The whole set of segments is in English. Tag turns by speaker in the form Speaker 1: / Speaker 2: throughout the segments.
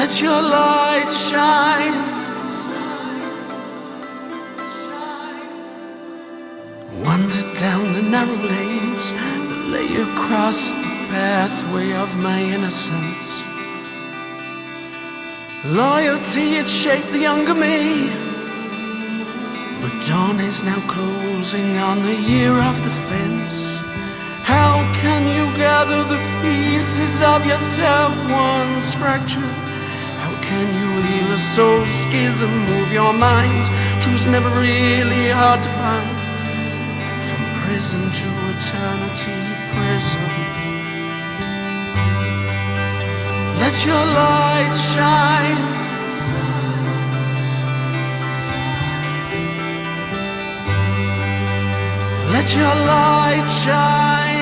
Speaker 1: Let your light shine. Wander down the narrow lanes that lay across the pathway of my innocence. Loyalty had shaped the younger me, but dawn is now closing on the year of defense. How can you gather the pieces of yourself once fractured? How can you heal a soul schism, move your mind? Truth's never really hard to find. From prison to eternity prison. Let your light shine. Let your light shine.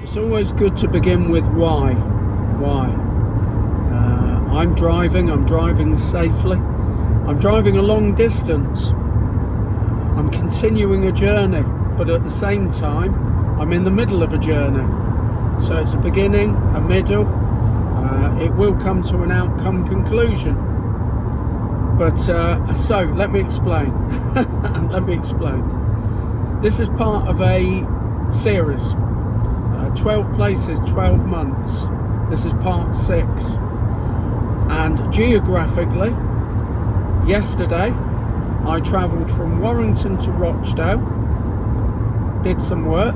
Speaker 2: It's always good to begin with why. Why? I'm driving safely. I'm driving a long distance. I'm continuing a journey, but at the same time, I'm in the middle of a journey. So it's a beginning, a middle. It will come to an outcome conclusion. But so let me explain. This is part of a series. 12 places, 12 months. This is part 6. And geographically, yesterday I travelled from Warrington to Rochdale, did some work,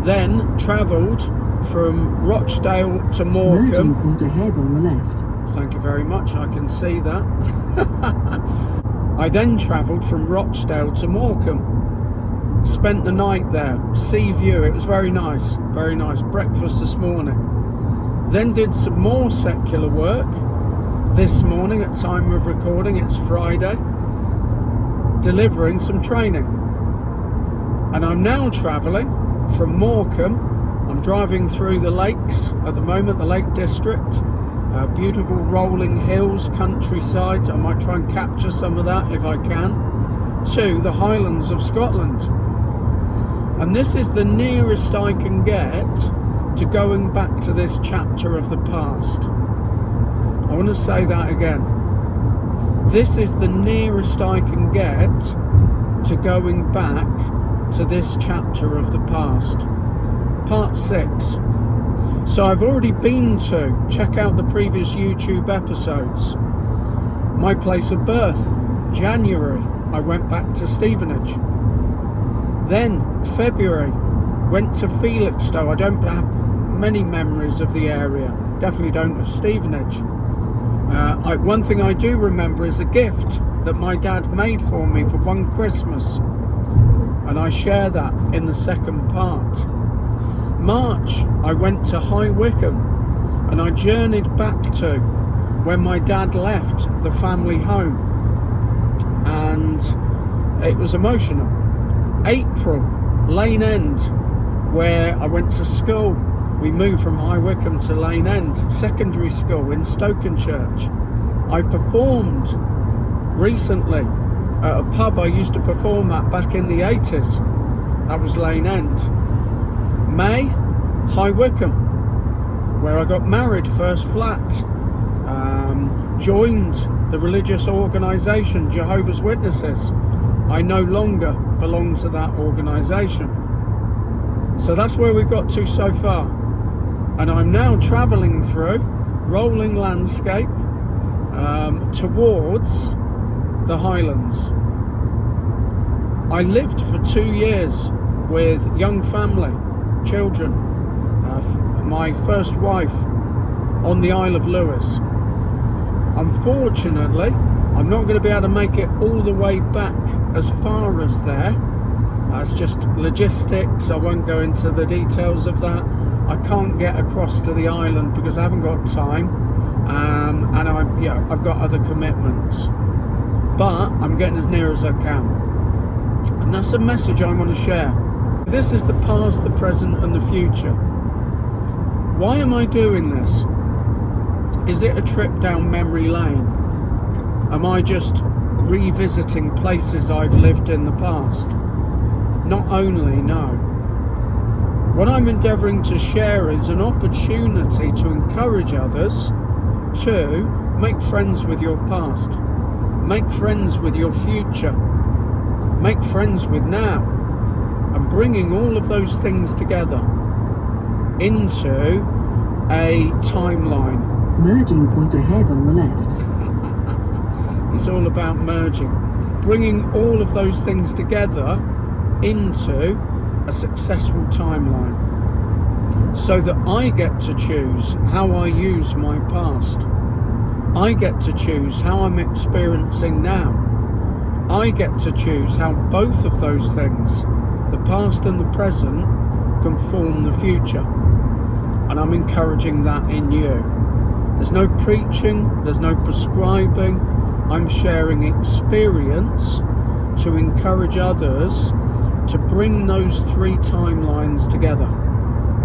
Speaker 2: then travelled from Rochdale to Morecambe.
Speaker 3: Merging point ahead on the left.
Speaker 2: Thank you very much, I can see that. I then travelled from Rochdale to Morecambe. Spent the night there, sea view, it was very nice, breakfast this morning. Then did some more secular work this morning at time of recording, it's Friday, delivering some training. And I'm now travelling from Morecambe. I'm driving through the lakes at the moment, the Lake District, beautiful rolling hills, countryside. I might try and capture some of that if I can, to the Highlands of Scotland. And this is the nearest I can get to going back to this chapter of the past. I want to say that again. This is the nearest I can get to going back to this chapter of the past. Part 6. So I've already been to, check out the previous YouTube episodes. My place of birth, January, I went back to Stevenage. Then February, went to Felixstowe. I don't have many memories of the area, definitely don't of Stevenage. One thing I do remember is a gift that my dad made for me for one Christmas, and I share that in the second part. March, I went to High Wycombe, and I journeyed back to when my dad left the family home, and it was emotional. April, Lane End, where I went to school. We moved from High Wycombe to Lane End Secondary School in Stokenchurch. I performed recently at a pub I used to perform at back in the 80s. That was Lane End. May, High Wycombe, where I got married, first flat. Joined the religious organisation Jehovah's Witnesses. I no longer belong to that organisation. So that's where we've got to so far. And I'm now travelling through rolling landscape towards the Highlands. I lived for 2 years with young family, children, my first wife on the Isle of Lewis. Unfortunately, I'm not going to be able to make it all the way back as far as there. That's just logistics. I won't go into the details of that. I can't get across to the island because I haven't got time, and I've got other commitments. But I'm getting as near as I can, and that's a message I want to share. This is the past, the present, and the future. Why am I doing this? Is it a trip down memory lane? Am I just revisiting places I've lived in the past? Not only, no. What I'm endeavouring to share is an opportunity to encourage others to make friends with your past, make friends with your future, make friends with now, and bringing all of those things together into a timeline.
Speaker 3: Merging point ahead on the left.
Speaker 2: It's all about merging, bringing all of those things together into a successful timeline, so that I get to choose how I use my past. I get to choose how I'm experiencing now. I get to choose how both of those things, the past and the present, can form the future. And I'm encouraging that in you. There's no preaching, there's no prescribing. I'm sharing experience to encourage others to bring those three timelines together: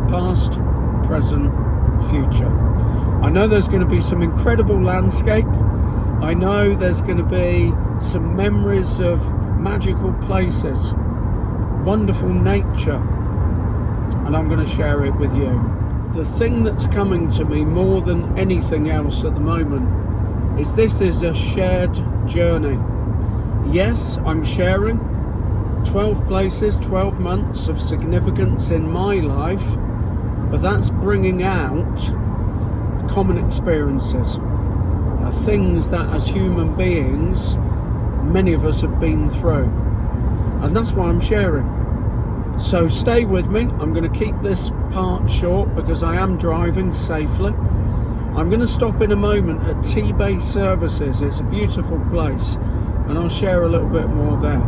Speaker 2: past, present, future. I know there's going to be some incredible landscape. I know there's going to be some memories of magical places, wonderful nature, and I'm going to share it with you. The thing that's coming to me more than anything else at the moment is this is a shared journey. Yes, I'm sharing 12 places, 12 months of significance in my life, but that's bringing out common experiences, things that as human beings, many of us have been through. And that's why I'm sharing. So stay with me. I'm going to keep this part short because I am driving safely. I'm going to stop in a moment at T-Bay Services. It's a beautiful place, and I'll share a little bit more there.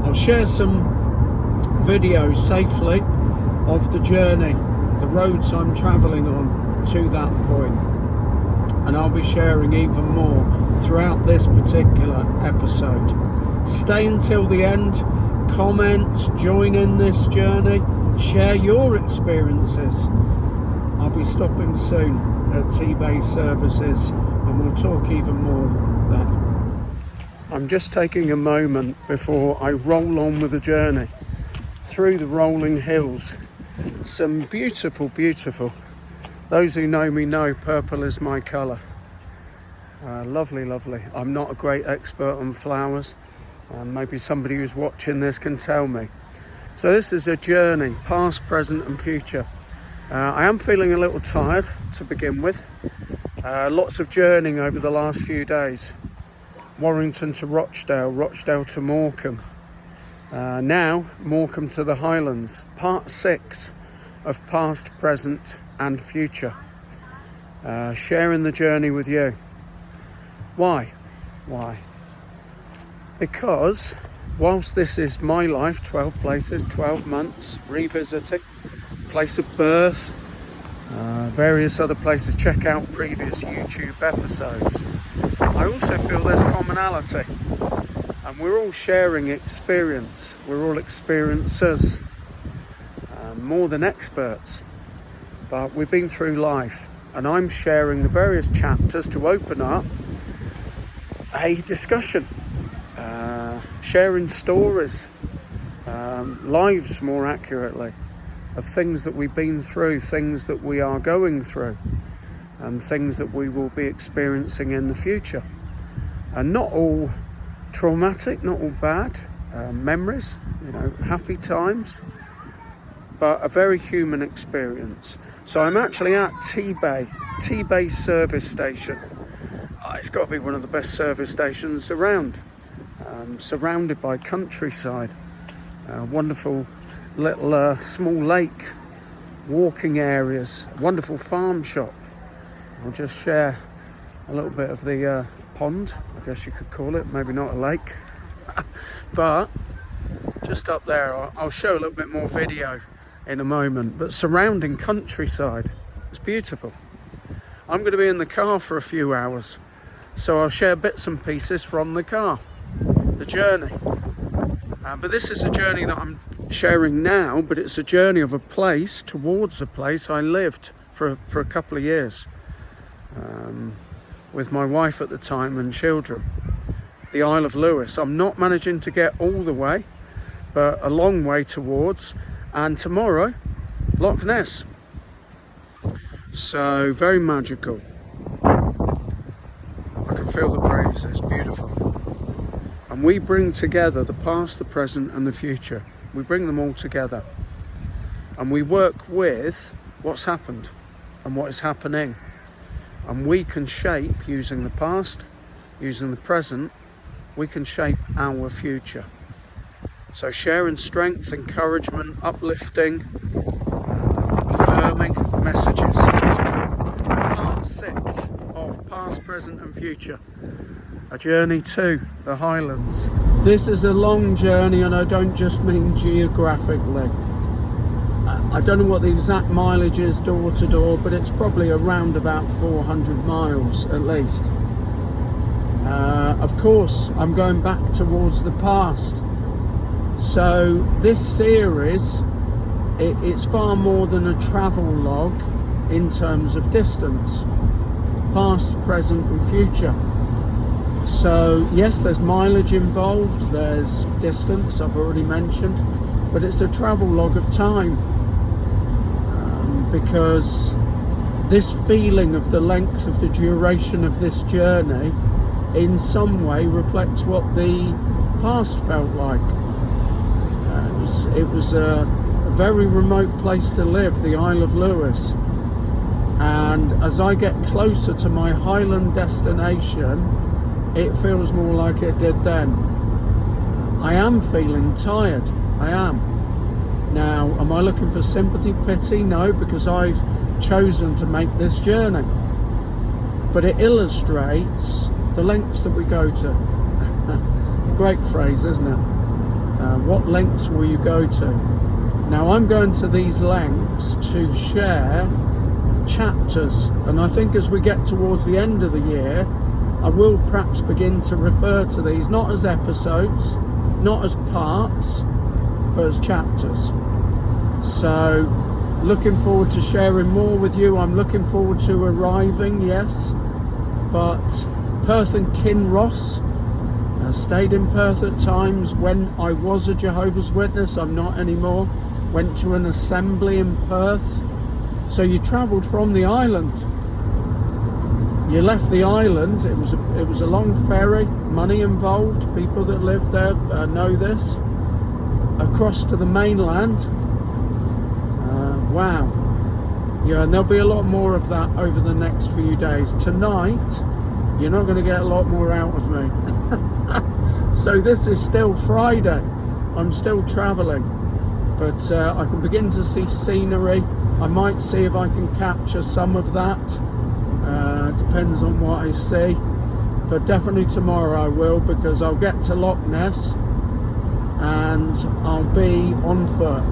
Speaker 2: I'll share some videos safely of the journey, the roads I'm travelling on to that point, and I'll be sharing even more throughout this particular episode. Stay until the end, comment, join in this journey, share your experiences. I'll be stopping soon at T-Bay Services, and we'll talk even more then. I'm just taking a moment before I roll on with the journey through the rolling hills. Some beautiful, beautiful. Those who know me know purple is my colour. Lovely, lovely. I'm not a great expert on flowers. Maybe somebody who's watching this can tell me. So this is a journey, past, present and future. I am feeling a little tired to begin with. Lots of journeying over the last few days. Warrington to Rochdale, Rochdale to Morecambe. Now Morecambe to the Highlands. Part 6 of past, present and future. Sharing the journey with you. Why? Because whilst this is my life, 12 places, 12 months, revisiting, place of birth, various other places, check out previous YouTube episodes. I also feel there's commonality, and we're all sharing experience. We're all experiencers, more than experts, but we've been through life, and I'm sharing the various chapters to open up a discussion, sharing stories, lives more accurately, of things that we've been through, things that we are going through, and things that we will be experiencing in the future. And not all traumatic, not all bad memories, happy times, but a very human experience. So I'm actually at T-Bay service station. It's got to be one of the best service stations around, surrounded by countryside, wonderful little small lake, walking areas, wonderful farm shop. I'll just share a little bit of the pond, I guess you could call it, maybe not a lake, but just up there. I'll show a little bit more video in a moment, but surrounding countryside, it's beautiful. I'm going to be in the car for a few hours, so I'll share bits and pieces from the car, the journey. But this is a journey that I'm sharing now, but it's a journey of a place towards a place I lived for a couple of years with my wife at the time and children. The Isle of Lewis. I'm not managing to get all the way, but a long way towards. And tomorrow Loch Ness. So very magical. I can feel the breeze, it's beautiful. And we bring together the past, the present and the future. We bring them all together. And we work with what's happened and what is happening. And we can shape, using the past, using the present, we can shape our future. So sharing strength, encouragement, uplifting, affirming messages. Part 6 of Past, Present and Future. A journey to the Highlands. This is a long journey, and I don't just mean geographically. I don't know what the exact mileage is door to door, but it's probably around about 400 miles at least. Of course, I'm going back towards the past. So this series, it's far more than a travel log in terms of distance. Past, present and future. So yes, there's mileage involved, there's distance, I've already mentioned, but it's a travel log of time. Because this feeling of the length of the duration of this journey in some way reflects what the past felt like. It was a very remote place to live, the Isle of Lewis, and as I get closer to my Highland destination, it feels more like it did then. I am feeling tired, I am. Now, am I looking for sympathy, pity? No, because I've chosen to make this journey. But it illustrates the lengths that we go to. A great phrase, isn't it? What lengths will you go to? Now, I'm going to these lengths to share chapters. And I think as we get towards the end of the year, I will perhaps begin to refer to these not as episodes, not as parts, but as chapters. So looking forward to sharing more with you. I'm looking forward to arriving, yes, but Perth and Kinross, stayed in Perth at times when I was a Jehovah's Witness. I'm not anymore. Went to an assembly in Perth. So you travelled from the island, you left the island. It was a long ferry, money involved. People that live there know this. Across to the mainland. Wow. Yeah, and there'll be a lot more of that over the next few days. Tonight, you're not going to get a lot more out of me. So this is still Friday. I'm still travelling, but I can begin to see scenery. I might see if I can capture some of that. Depends on what I see. But definitely tomorrow I will, because I'll get to Loch Ness and I'll be on foot,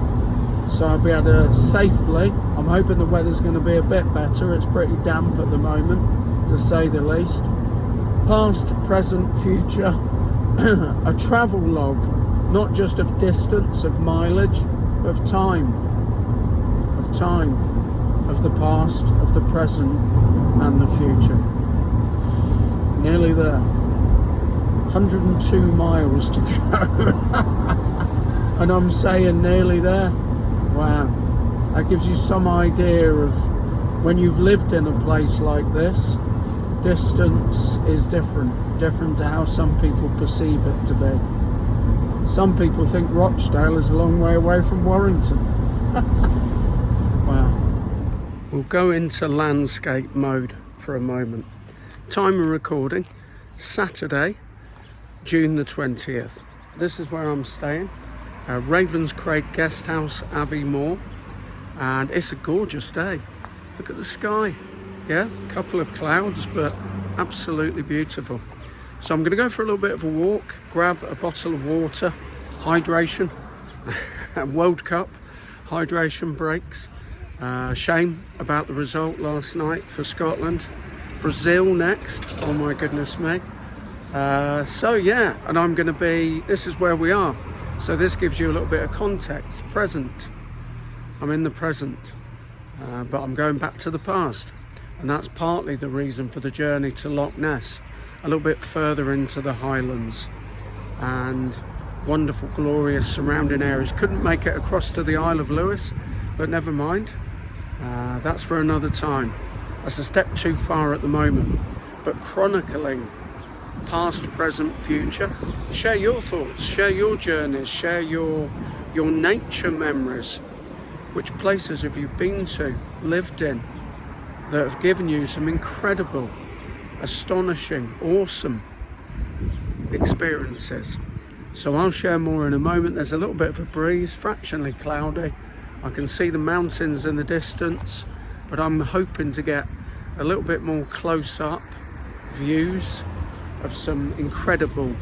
Speaker 2: so I'll be able to safely, I'm hoping the weather's going to be a bit better. It's pretty damp at the moment, to say the least. Past, present, future. A travel log, not just of distance, of mileage, of time, of the past, of the present and the future. Nearly there. 102 miles to go. And I'm saying nearly there. Wow, that gives you some idea of when you've lived in a place like this, distance is different to how some people perceive it to be. Some people think Rochdale is a long way away from Warrington. Wow. We'll go into landscape mode for a moment. Time of recording, Saturday, June the 20th. This is where I'm staying, Ravenscraig Guest House, Abbey Moor, and it's a gorgeous day. Look at the sky. Yeah, a couple of clouds, but absolutely beautiful. So I'm going to go for a little bit of a walk, grab a bottle of water, hydration, World Cup hydration breaks. Shame about the result last night for Scotland. Brazil next, oh my goodness me. So yeah, and I'm going to be, this is where we are. So this gives you a little bit of context. Present, I'm in the present, but I'm going back to the past. And that's partly the reason for the journey to Loch Ness, a little bit further into the Highlands, and wonderful, glorious surrounding areas. Couldn't make it across to the Isle of Lewis, but never mind. That's for another time. That's a step too far at the moment. But chronicling past, present, future, share your thoughts, share your journeys, share your nature memories. Which places have you been to, lived in, that have given you some incredible, astonishing, awesome experiences? So I'll share more in a moment. There's a little bit of a breeze, fractionally cloudy. I can see the mountains in the distance, but I'm hoping to get a little bit more close-up views of some incredible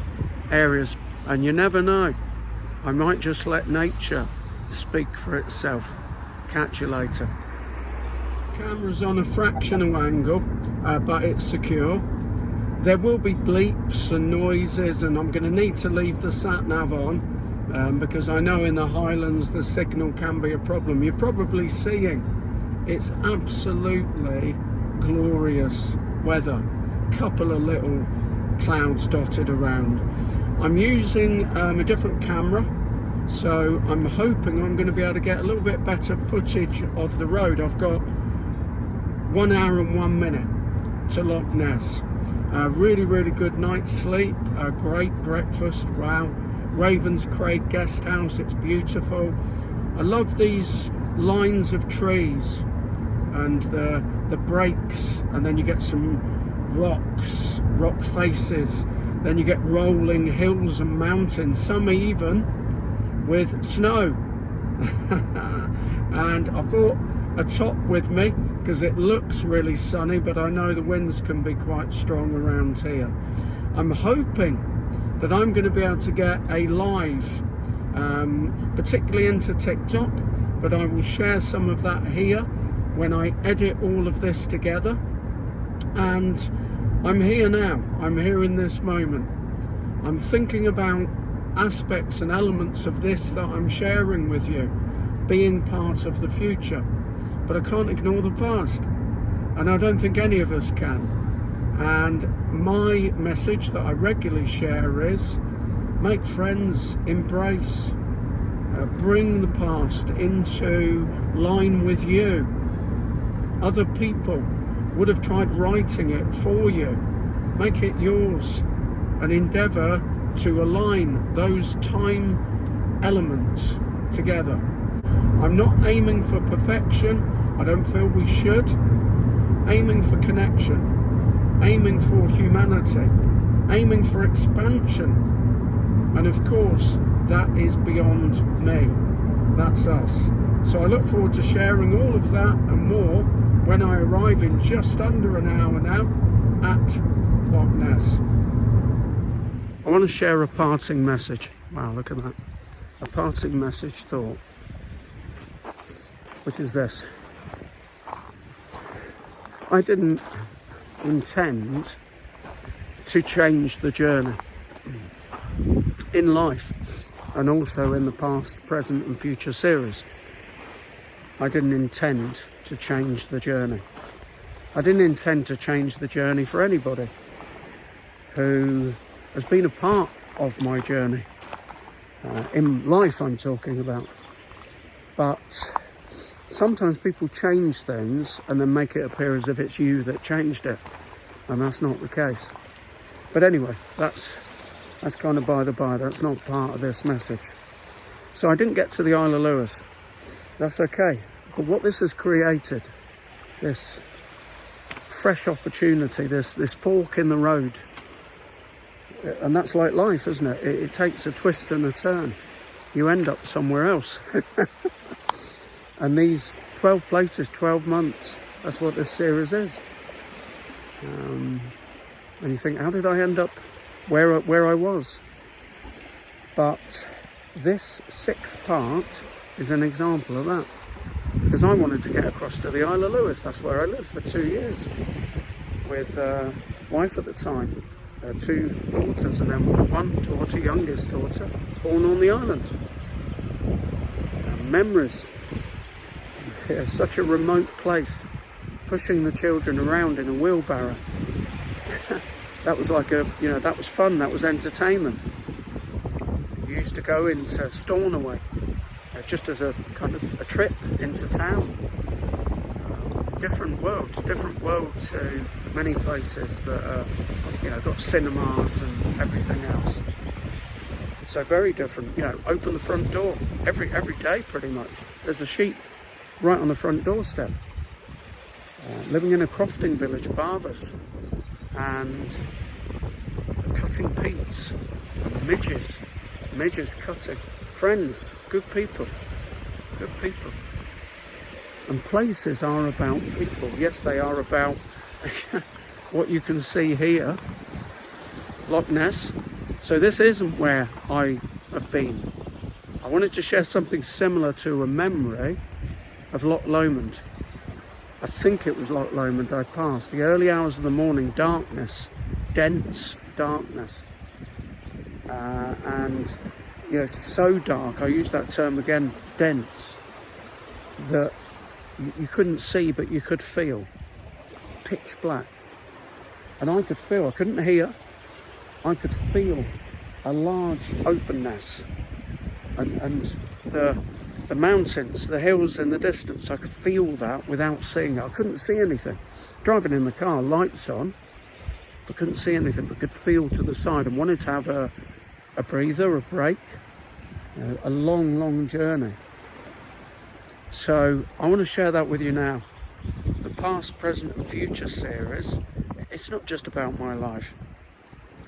Speaker 2: areas. And you never know, I might just let nature speak for itself. Catch you later. Camera's on a fractional angle, but it's secure. There will be bleeps and noises, and I'm going to need to leave the sat nav on because I know in the Highlands the signal can be a problem. You're probably seeing it's absolutely glorious weather. Couple of little clouds dotted around. I'm using a different camera, so I'm hoping I'm going to be able to get a little bit better footage of the road. I've got 1 hour and 1 minute to Loch Ness. Really good night's sleep, a great breakfast. Wow. Ravenscraig guest house, it's beautiful. I love these lines of trees and the breaks, and then you get some rock faces, then you get rolling hills and mountains, some even with snow. And I brought a top with me because it looks really sunny, but I know the winds can be quite strong around here. I'm hoping that I'm going to be able to get a live, particularly into TikTok, but I will share some of that here when I edit all of this together. And I'm here now, I'm here in this moment. I'm thinking about aspects and elements of this that I'm sharing with you being part of the future. But I can't ignore the past, and I don't think any of us can. And my message that I regularly share is make friends, embrace, bring the past into line with you. Other people would have tried writing it for you. Make it yours and endeavour to align those time elements together. I'm not aiming for perfection. I don't feel we should. Aiming for connection, aiming for humanity, aiming for expansion. And of course, that is beyond me. That's us. So I look forward to sharing all of that and more when I arrive in just under an hour now at Loch Ness. I want to share a parting message. Wow, look at that. A parting message thought, which is this. I didn't intend to change the journey in life, and also in the past, present and future series. I didn't intend to change the journey. I didn't intend to change the journey for anybody who has been a part of my journey. In life I'm talking about. But sometimes people change things and then make it appear as if it's you that changed it, and that's not the case. But anyway, that's kind of by the by. That's not part of this message. So I didn't get to the Isle of Lewis. That's okay. But what this has created, this fresh opportunity, this fork in the road, and that's like life, isn't it? It takes a twist and a turn. You end up somewhere else. And these 12 places, 12 months, that's what this series is. And you think, how did I end up where I was? But this 6th part is an example of that. Because I wanted to get across to the Isle of Lewis. That's where I lived for 2 years with a wife at the time, 2 daughters, and then one daughter, youngest daughter, born on the island. Memories. Yeah, such a remote place, pushing the children around in a wheelbarrow. That was like that was fun, that was entertainment. You used to go into Stornoway just as a kind of a trip into town. Different world to many places that are, got cinemas and everything else. So very different. Open the front door every day pretty much. There's a sheep right on the front doorstep. Living in a crofting village, Barvers, and cutting peats and midges cutting. Friends, good people. And places are about people. Yes, they are about what you can see here, Loch Ness. So this isn't where I have been. I wanted to share something similar to a memory of Loch Lomond. I think it was Loch Lomond I passed. The early hours of the morning, darkness, dense darkness. And so dark, I use that term again, dense, that you couldn't see, but you could feel. Pitch black. And I couldn't hear, I could feel a large openness. And the mountains, the hills in the distance, I could feel that without seeing it. I couldn't see anything. Driving in the car, lights on, I couldn't see anything, but could feel to the side and wanted to have a breather, a break, a long journey. So I want to share that with you now. The past, present and future series, it's not just about my life.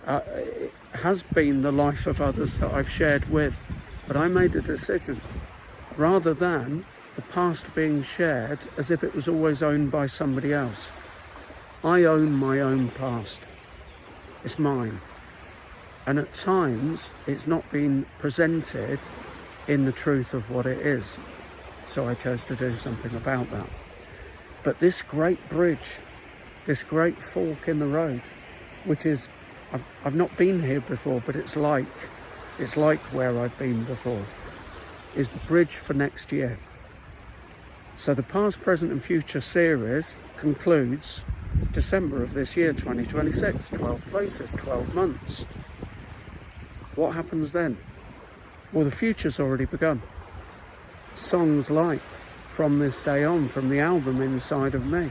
Speaker 2: It has been the life of others that I've shared with, but I made a decision, rather than the past being shared as if it was always owned by somebody else. I own my own past. It's mine. And at times, it's not been presented in the truth of what it is. So I chose to do something about that. But this great bridge, this great fork in the road, which is, I've not been here before, but it's like where I've been before, is the bridge for next year. So the past, present and future series concludes December of this year, 2026, 12 places, 12 months. What happens then? Well, the future's already begun. Songs like From This Day On, from the album Inside of Me.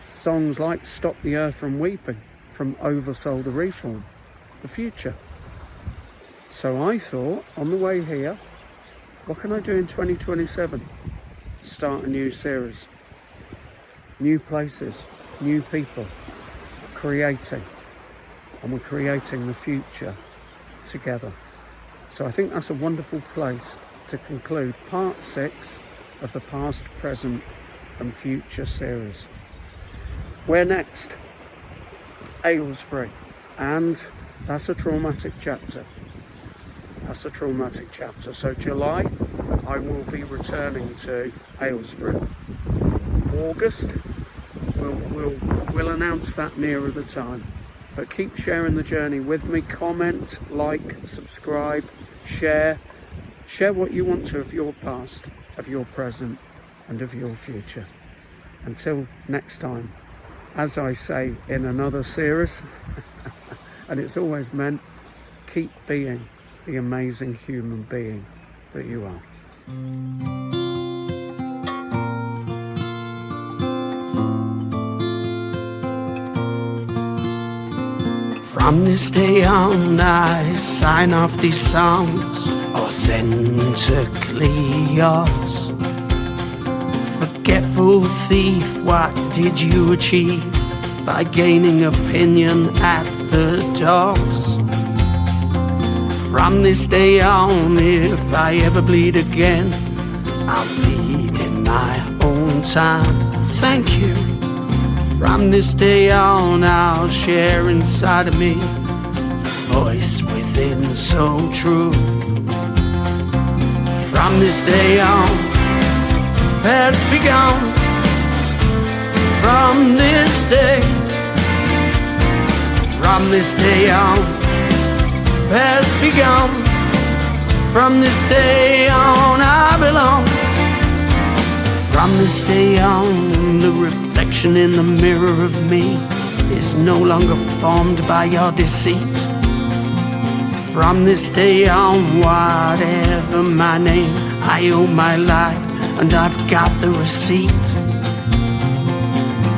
Speaker 2: Songs like Stop the Earth from Weeping, from Oversold the Reform. The future. So I thought, on the way here, what can I do in 2027? Start a new series. New places, new people, creating. And we're creating the future together. So I think that's a wonderful place to conclude part 6 of the past, present and future series. Where next? Aylesbury, and that's a traumatic chapter. So July, I will be returning to Aylesbury. August, we'll announce that nearer the time. But keep sharing the journey with me. Comment, like, subscribe, share what you want to of your past, of your present and of your future. Until next time, as I say in another series, and it's always meant, keep being the amazing human being that you are.
Speaker 1: From this day on, I sign off these songs, authentically yours. Forgetful thief, what did you achieve by gaining opinion at the doors? From this day on, if I ever bleed again, I'll bleed in my own time. Thank you. From this day on, I'll share inside of me the voice within so true. From this day on, has begun. From this day on, has begun. From this day on, I belong. From this day on, the reflection in the mirror of me is no longer formed by your deceit. From this day on, whatever my name, I owe my life, and I've got the receipt.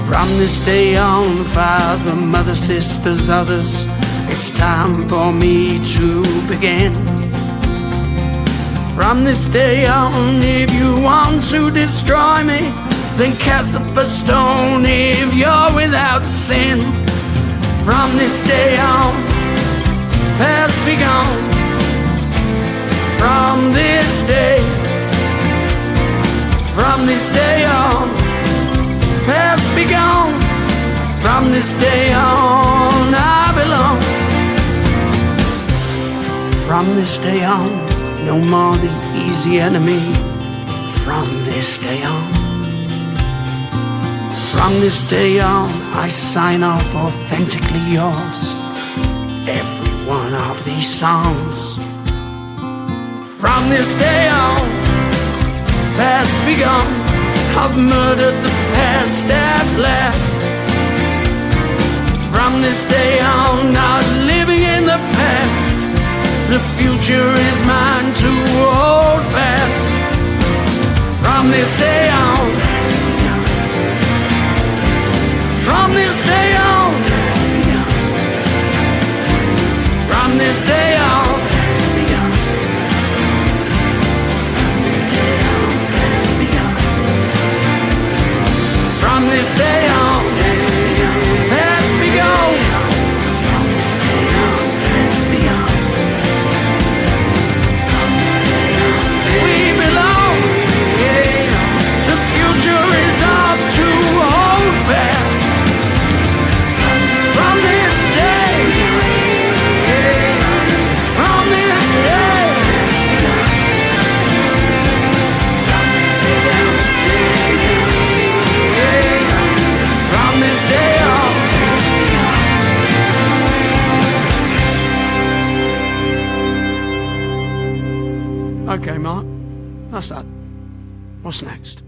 Speaker 1: From this day on, father, mother, sisters, others, it's time for me to begin. From this day on, if you want to destroy me, then cast the first stone if you're without sin. From this day on, past be gone. From this day on, past be gone. From this day on, I belong. From this day on, no more the easy enemy. From this day on. From this day on, I sign off authentically yours. Every one of these songs. From this day on, past be gone. I've murdered the past at last. From this day on, not living in the past. The future is mine to hold fast. From this day on, from this day on, from this day on, from this day on, past be gone. From this day on, past be gone. From this day on, we belong. The future is ours to hold fast. From this day, from this day, from this day on. Okay, Mark, that's that. What's next?